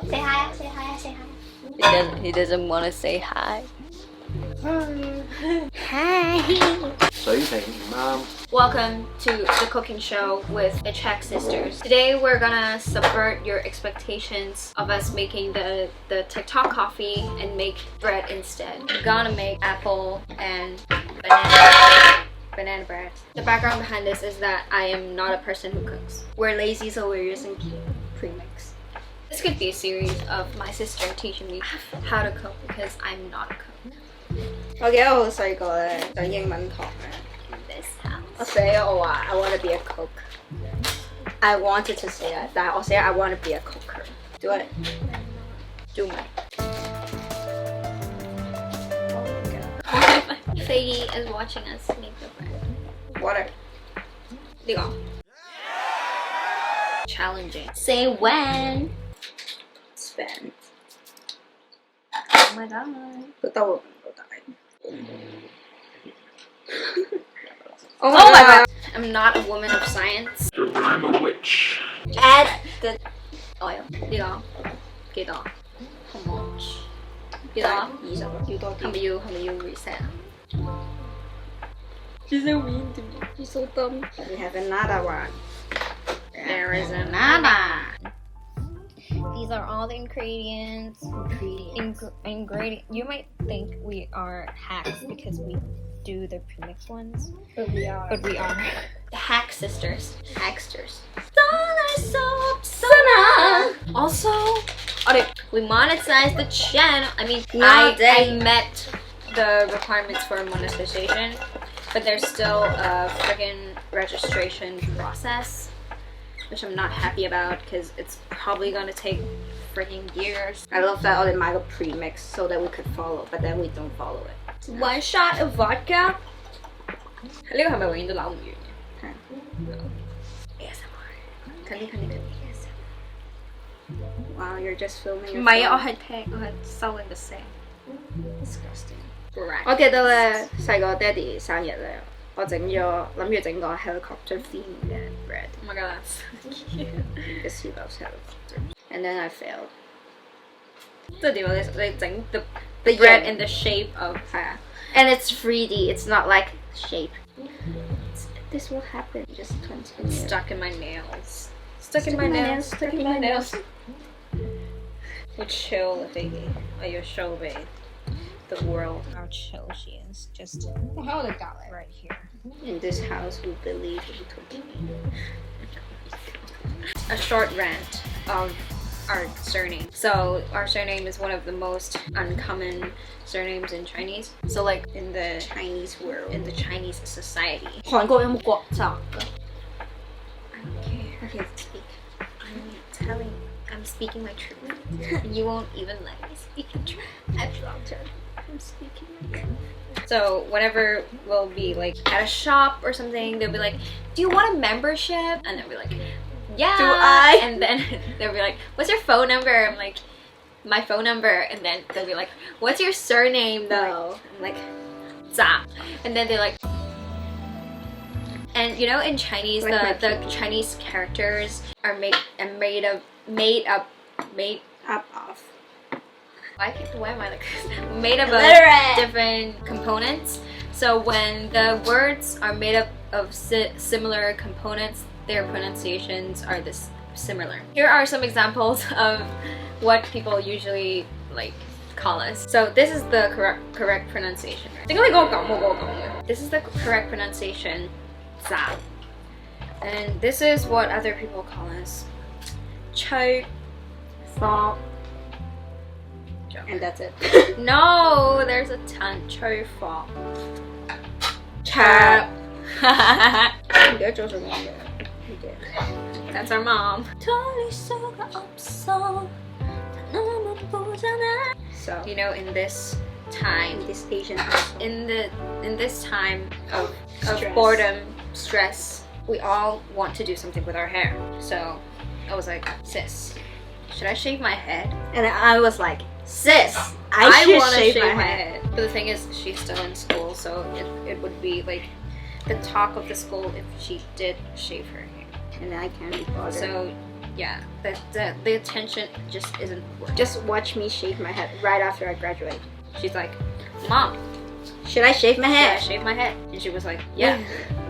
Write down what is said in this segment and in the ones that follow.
Say hi, say hi, say He doesn't want to say hi. hi. Welcome to the cooking show with the Czech sisters. Today we're gonna subvert your expectations of us making the TikTok coffee and make bread instead. We're gonna make apple and banana bread. The background behind this is that I am not a person who cooks. We're lazy, so we're using premix. This could be a series of my sister teaching me how to cook because I'm not a cook. 我記得我好細個咧上英文堂咧， This house. 我寫咗我話 I want to be a cook. I wanted to say that， 但係我寫 I want to be a cooker. Do it. Do my. Faggy is watching us make the bread. Water. 呢個 challenging. Say when. Spend. Oh my god. 個兜會唔夠大。Oh my god. I'm not a woman of science. I'm a witch. Add the oil. 呢個幾多 ？How much？ 幾多？20要多啲。係咪要 reset？ She's so mean to me. She's so dumb. We have another one. There is another. These are all the ingredients. Ingredient. You might think we are hacks because we do the premix ones, But we are. the hack sisters. Hacksters. Also, we monetized the channel. I mean, I met the requirements for monetization, but there's still a freaking registration process, which I'm not happy about because it's probably gonna take freaking years. I love that 我哋買個 premix so that we could follow, but then we don't follow it. One shot of vodka. 呢個係咪永遠都扭唔完嘅？ ASMR。近啲。Wow, you're just filming your 唔係啊，我 phone. 係聽，我係收緊個聲。Disgusting。我記得咧細個爹哋生日咧，我諗住整個 helicopter theme 嘅 bread Oh my god, that's so cute. because he loves helicopters. And then I failed. 即係點啊？你整 the The bread yen. in the shape of 係啊 And it's 3D. It's not like shape. This will happen. Just continue. stuck in my nails. Stuck in my nails. We'll chill, baby. Or your show, babe. The world. How chill she is. Just right here. In this house, we believe in cooking. A short rant of our surname. So our surname is one of the most uncommon surnames in Chinese. So like in the Chinese world. in the Chinese society. 韓國有冇國籍㗎？ I don't care. Okay, speak. I'm speaking my truth. You won't even let me speak the truth. I blocked her. I'm speaking my truth. So whenever we'll be like at a shop or something, they'll be like, "Do you want a membership?" And they'll be like, "Yeah." Do I? And then they'll be like, "What's your phone number?" I'm like, "My phone number." And then they'll be like, "What's your surname though?" I'm like, "Za." And then they're like, and you know in Chinese Like the Chinese characters are made up of. why am I like this? Made up Illiterate. of different components. So when the words are made up of similar components, their pronunciations are similar. Here are some examples of what people usually like call us. So this is the correct pronunciation. This is the correct pronunciation. Za. And this is what other people call us. Cho. Fa. And that's it. No, there's a ton. Cho fa. Cha. Cha. 唔記得咗做乜嘢。 That's our mom. So, You know, in this time, in this Asian house, in this time of Stress. boredom, stress, we all want to do something with our hair. So I was like, sis, should I shave my head? and I was like, sis, I should wanna shave my head. But the thing is, she's still in school, so it would be like the talk of the school if she did shave her hair. And I can't be bothered. So yeah, the attention just isn't worth. Just watch me shave my head right after I graduate. She's like, Mom, should I shave my should I head? shave my head? And she was like, yeah.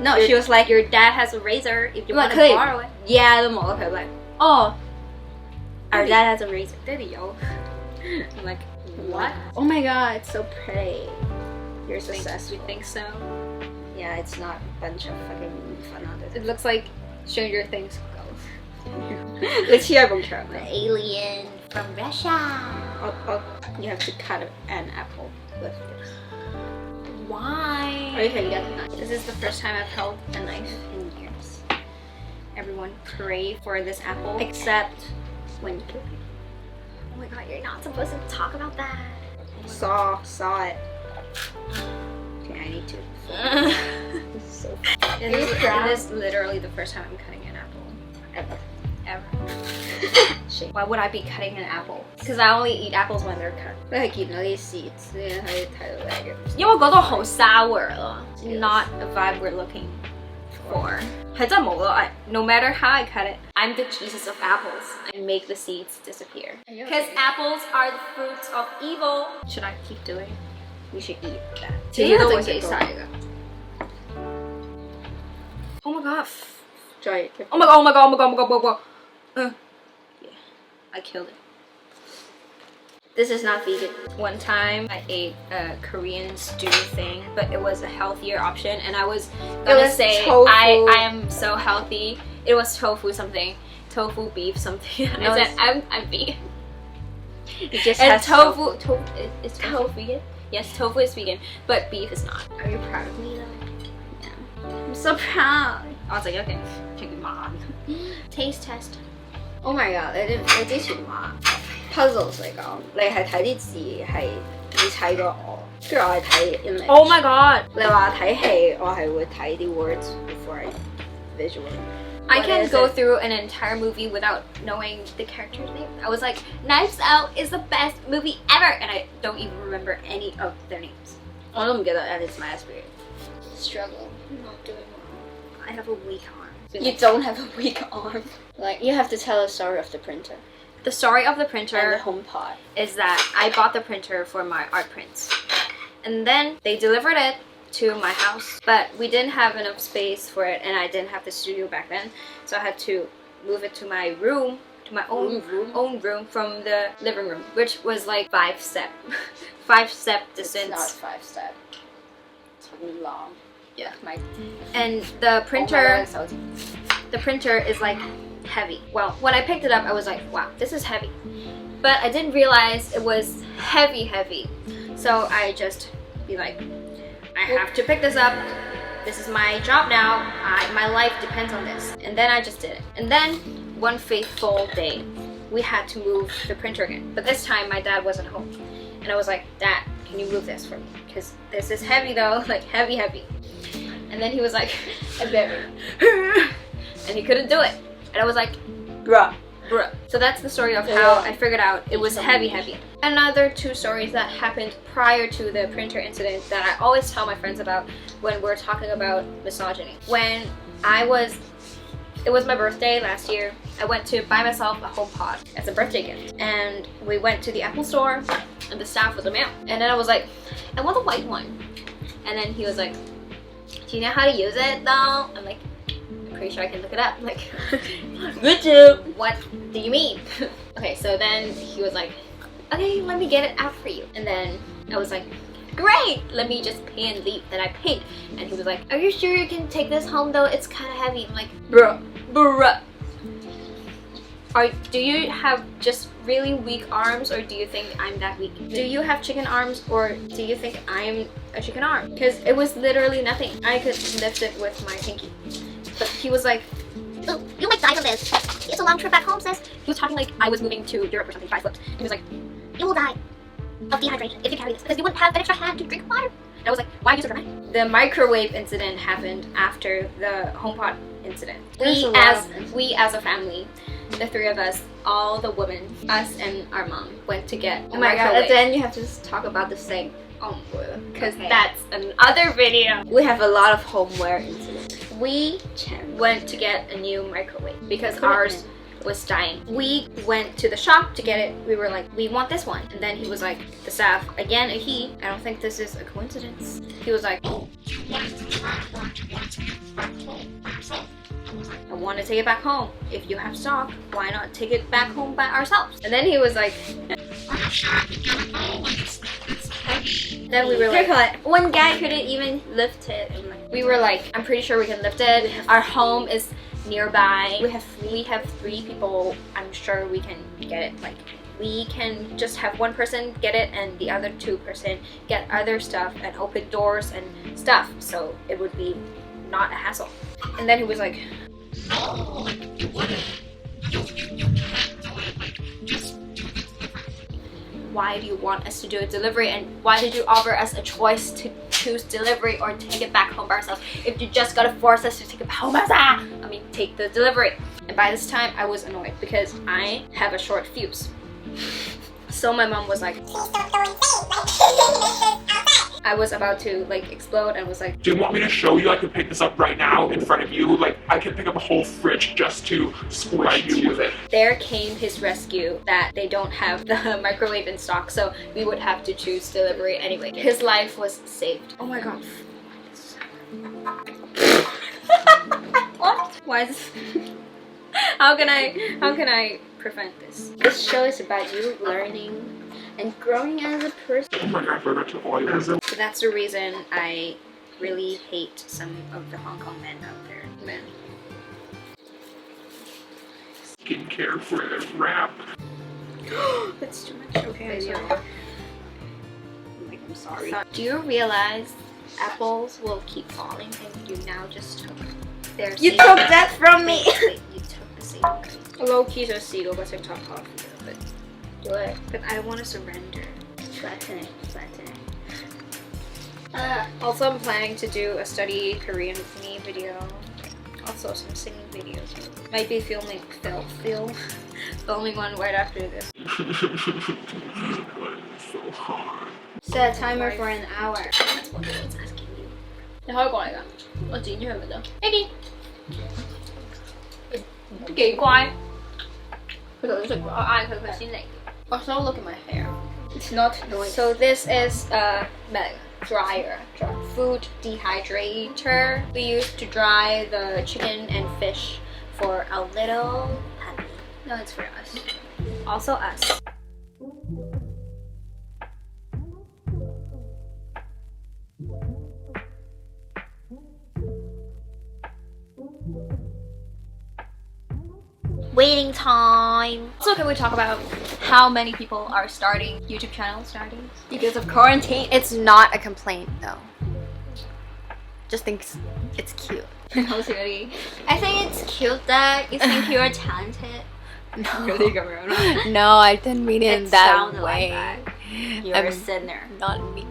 No, she was like, your dad has a razor if you want to 可以 borrow it. Yeah, the model was like, Oh, our dad has a razor. daddy, yo. I'm like, what? Oh my god, it's so pretty. You're You successful. think so? Yeah, it's not a bunch of fucking fun It looks like Stranger Things ghost. Let's hear about Carol. Alien from Russia. You have to cut an apple with this. Why? Or you can get a knife. This is the first time I've held a knife in years. Everyone pray for this apple. Except when you cook it. Oh my god, you're not supposed to talk about that. Saw it. Okay, I need to. This is so It is literally the first time I'm cutting an apple. Ever. Shit. Why would I be cutting an apple? Because I only eat apples when they're cut. 都係見到啲 seeds 咧，喺睇到咧。因為嗰度好 sour 咯。Not a vibe we're looking for. 係真係冇咯。No matter how I cut it, I'm the Jesus of apples. I make the seeds disappear. Because apples are the fruits of evil. Should I keep doing it? You should eat that. 自己都會幾晒㗎。Oh my god. 再 Oh my god, oh my god, oh my god, oh my god, oh my god. Yeah, I killed it. This is not vegan. One time I ate a Korean stew thing, but it was a healthier option, and I was gonna was say tofu. I am so healthy. It was tofu something, tofu beef something. No, I said I'm vegan. It just And has tofu is tofu vegan? Yes, tofu is vegan, but beef is not. Are you proud of me though? Yeah. I'm so proud. I was like, okay, take it on. Taste test. Oh my god！你之前話 puzzles 嚟講，你係睇啲字係你睇過我，跟住我係睇 image。 Oh my god! 你話睇戲，我係會睇啲 words before I visual. I What can is go it? through an entire movie without knowing the character's name. I was like, Knives Out is the best movie ever! And I don't even remember any of their names. 我都唔記得 and it's my experience. Struggle. I'm not doing well. I have a weak arm. You don't have a weak arm. Like you have to tell the story of the printer The story of the and the printer HomePod. is that I bought the printer for my art prints. And then they delivered it to my house, but we didn't have enough space for it, and I didn't have the studio back then, so I had to move it to my room, to my own room from the living room, which was like 5-step distance. It's not 5-step. It's really long. Yeah. My And the printer, oh the printer is like heavy. Well, when I picked it up, I was like, wow, this is heavy. But I didn't realize it was heavy. So I just be like, I have to pick this up. This is my job now. My life depends on this. And then I just did it. And then one fateful day, we had to move the printer again. But this time my dad wasn't home. And I was like, Dad, can you move this for me? Because this is heavy though, like heavy. And then he was like, I bet. And he couldn't do it. And I was like, bruh. So that's the story of how I figured out it was heavy. Another 2 stories that happened prior to the printer incident that I always tell my friends about when we're talking about misogyny. When it was my birthday last year, I went to buy myself a HomePod as a birthday gift. And we went to the Apple store and the staff was a male. And then I was like, I want the white one. And then he was like, do you know how to use it though? I'm like, I'm pretty sure I can look it up. Like, Good job. what do you mean? Okay, so then he was like, okay, let me get it out for you. And then I was like, great, let me just pay and leave. Then I paid. And he was like, are you sure you can take this home though? It's kind of heavy. I'm like, bruh. Do you have just really weak arms, or do you think I'm that weak? Do you have chicken arms, or do you think I'm a chicken arm? Because it was literally nothing. I could lift it with my pinky. But he was like, oh, you might die from this. It's a long trip back home, sis. He was talking like I was moving to Europe or something, 5 flips. He was like, you will die of dehydration if you carry this, because you wouldn't have an extra hand to drink water. And I was like, why are you so dramatic? The microwave incident happened after the HomePod incident. We as a family, the 3 of us, all the women, us and our mom, went to get Oh my god, and then you have to just talk about the same. because that's another video. We have a lot of homeware incidents. We went to get a new microwave because ours was dying. We went to the shop to get it. We were like, we want this one. And then he was like, the staff, again a he, I don't think this is a coincidence. He was like, I want to take it back home. If you have stock, why not take it back home by ourselves? And then he was like, then we were like, one guy couldn't even lift it. And like, we were like, I'm pretty sure we can lift it. Our home is nearby. We have 3 people. I'm sure we can get it. Like, we can just have one person get it and the other 2 person get other stuff and open doors and stuff. So it would be not a hassle. And then he was like, no, you wouldn't. You can't do it. Like, just do it. Why do you want us to do a delivery, and why did you offer us a choice to choose delivery or take it back home by ourselves? If you just gotta force us to take it back home, take the delivery. And by this time I was annoyed because I have a short fuse. So my mom was like, please don't go insane. I was about to like explode and was like, do you want me to show you? I can pick this up right now in front of you. Like, I can pick up a whole fridge just to squish you with it. There came his rescue that they don't have the microwave in stock, so we would have to choose delivery anyway. His life was saved. Oh my god. What? Why is this? How can I prevent this? This show is about you learning and growing as a person. Oh my god, I forgot to oil it. So that's the reason I really hate some of the Hong Kong men out there. Men. Skincare for a wrap. That's too much. Okay, I'm sorry. Do you realize apples will keep falling and you now just took their You took that from me! Wait, you took the same grade. Low-key just see go TikTok coffee, but do it. But I want to surrender. Flatten it. Also, I'm planning to do a study Korean with me video. Also, some singing videos. Might be filming one right after this. So hard. Set a timer for an hour. That's what it's asking you. 你可以過嚟㗎，我剪咗佢咪得。Eddie，都幾乖。佢頭先食過，我嗌佢先嚟。Also, look at my hair. It's not noisy. So this is a dryer, food dehydrator. We used to dry the chicken and fish for a little honey. No, it's for us. Also us. Waiting time. So can we talk about how many people are starting YouTube channels because of quarantine? It's not a complaint though. Just think it's cute. I think it's cute that you think you're talented. No, I didn't mean it that way. Like that. You're a sinner. Not mean.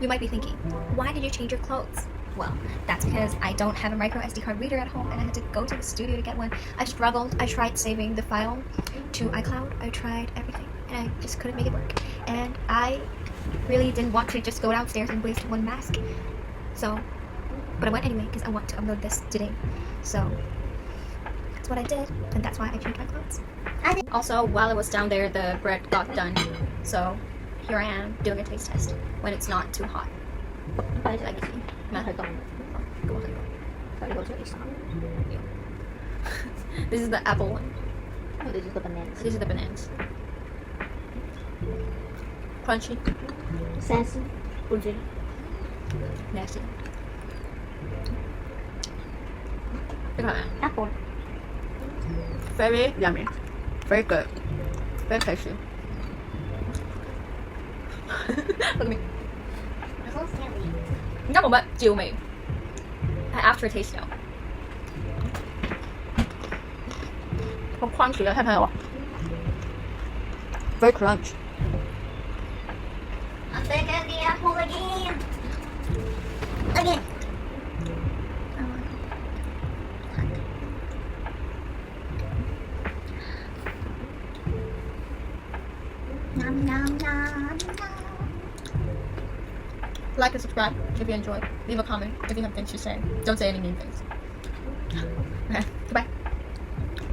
You might be thinking, why did you change your clothes? Well, that's because I don't have a micro SD card reader at home and I had to go to the studio to get one. I struggled. I tried saving the file to iCloud. I tried everything and I just couldn't make it work. And I really didn't want to just go downstairs and waste one mask. But I went anyway because I want to upload this today. So that's what I did, and that's why I changed my clothes. Also, while I was down there, the bread got done. So here I am doing a taste test when it's not too hot. This is the apple one. Oh, this is the bananas. These are the bananas. Crunchy. Sassy. Nasty. Look at that. Apple. Very yummy. Very good. Very tasty. Look at me. Nó冇乜照味，係 aftertaste 有。好 crunchy 啊，聽唔聽到啊 ？Very crunch. I'm taking the apple again. Nom nom nom nom. like and subscribe if you enjoyed. Leave a comment if you have things to say. Don't say any mean things. Okay.